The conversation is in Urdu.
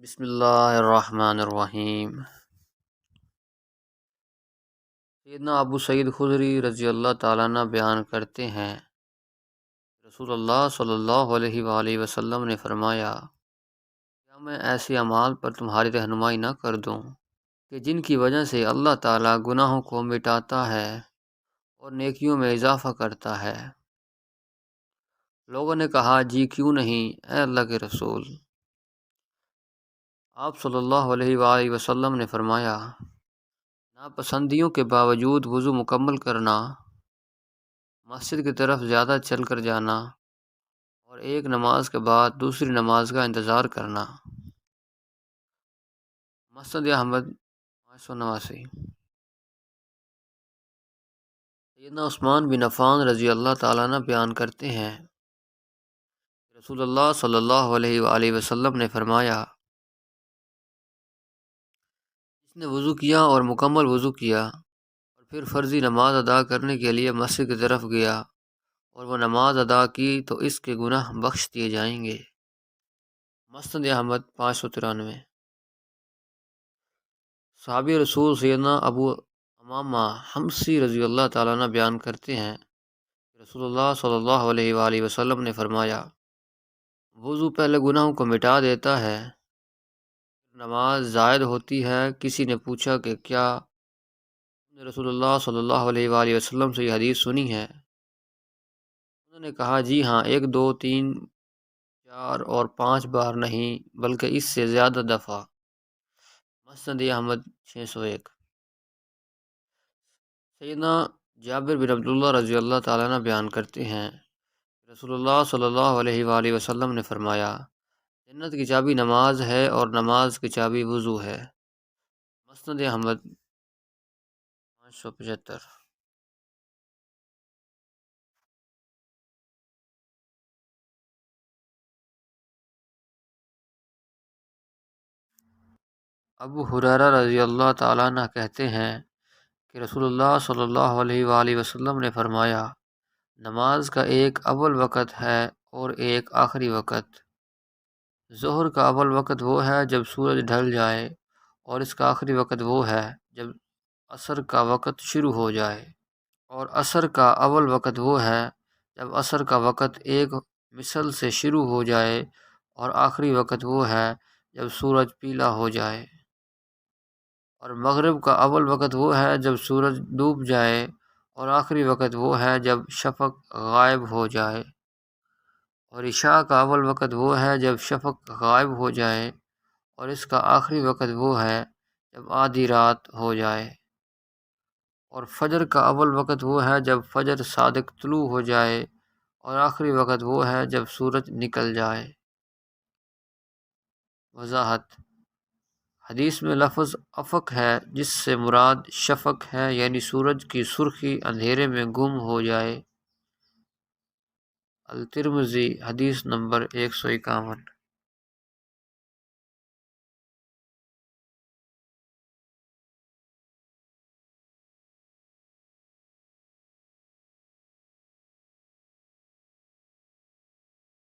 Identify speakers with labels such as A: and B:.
A: بسم اللہ الرحمن الرحیم۔ سیدنا ابو سعید خدری رضی اللہ تعالیٰ عنہ بیان کرتے ہیں، رسول اللہ صلی اللہ علیہ وآلہ وسلم نے فرمایا، کیا میں ایسے اعمال پر تمہاری رہنمائی نہ کر دوں کہ جن کی وجہ سے اللہ تعالیٰ گناہوں کو مٹاتا ہے اور نیکیوں میں اضافہ کرتا ہے؟ لوگوں نے کہا، جی کیوں نہیں اے اللہ کے رسول۔ آپ صلی اللہ علیہ وآلہ وسلم نے فرمایا، ناپسندیوں کے باوجود وضو مکمل کرنا، مسجد کی طرف زیادہ چل کر جانا اور ایک نماز کے بعد دوسری نماز کا انتظار کرنا۔ مسند احمد 589۔ سیدنا عثمان بن عفان رضی اللہ تعالیٰ عنہ بیان کرتے ہیں، رسول اللہ صلی اللہ علیہ وآلہ وسلم نے فرمایا، جس نے وضو کیا اور مکمل وضو کیا اور پھر فرضی نماز ادا کرنے کے لیے مسجد کی طرف گیا اور وہ نماز ادا کی تو اس کے گناہ بخش دیے جائیں گے۔ مسند احمد 593۔ صحابی رسول سیدنا ابو امامہ حمصی رضی اللہ تعالیٰ عنہ بیان کرتے ہیں، رسول اللہ صلی اللہ علیہ وآلہ وسلم نے فرمایا، وضو پہلے گناہوں کو مٹا دیتا ہے، نماز زائد ہوتی ہے۔ کسی نے پوچھا کہ کیا تم نے رسول اللہ صلی اللہ علیہ وآلہ وسلم سے یہ حدیث سنی ہے؟ انہوں نے کہا، جی ہاں، 1 2 3 4 اور 5 بار نہیں بلکہ اس سے زیادہ دفعہ۔ مسند احمد 601۔ سیدنا جابر بن عبداللہ رضی اللہ تعالیٰ عنہ بیان کرتے ہیں، رسول اللہ صلی اللہ علیہ وآلہ وسلم نے فرمایا، جنت کی چابی نماز ہے اور نماز کی چابی وضو ہے۔ مسند احمد 575۔ ابو ہریرہ رضی اللہ تعالیٰ عنہ کہتے ہیں کہ رسول اللہ صلی اللہ علیہ وآلہ وسلم نے فرمایا، نماز کا ایک اول وقت ہے اور ایک آخری وقت۔ ظہر کا اول وقت وہ ہے جب سورج ڈھل جائے، اور اس کا آخری وقت وہ ہے جب عصر کا وقت شروع ہو جائے، اور عصر کا اول وقت وہ ہے جب عصر کا وقت ایک مثل سے شروع ہو جائے، اور آخری وقت وہ ہے جب سورج پیلا ہو جائے، اور مغرب کا اول وقت وہ ہے جب سورج ڈوب جائے، اور آخری وقت وہ ہے جب شفق غائب ہو جائے، اور عشاء کا اول وقت وہ ہے جب شفق غائب ہو جائے، اور اس کا آخری وقت وہ ہے جب آدھی رات ہو جائے، اور فجر کا اول وقت وہ ہے جب فجر صادق طلوع ہو جائے، اور آخری وقت وہ ہے جب سورج نکل جائے۔ وضاحت: حدیث میں لفظ افق ہے جس سے مراد شفق ہے، یعنی سورج کی سرخی اندھیرے میں گم ہو جائے۔ الترمذی حدیث نمبر 151۔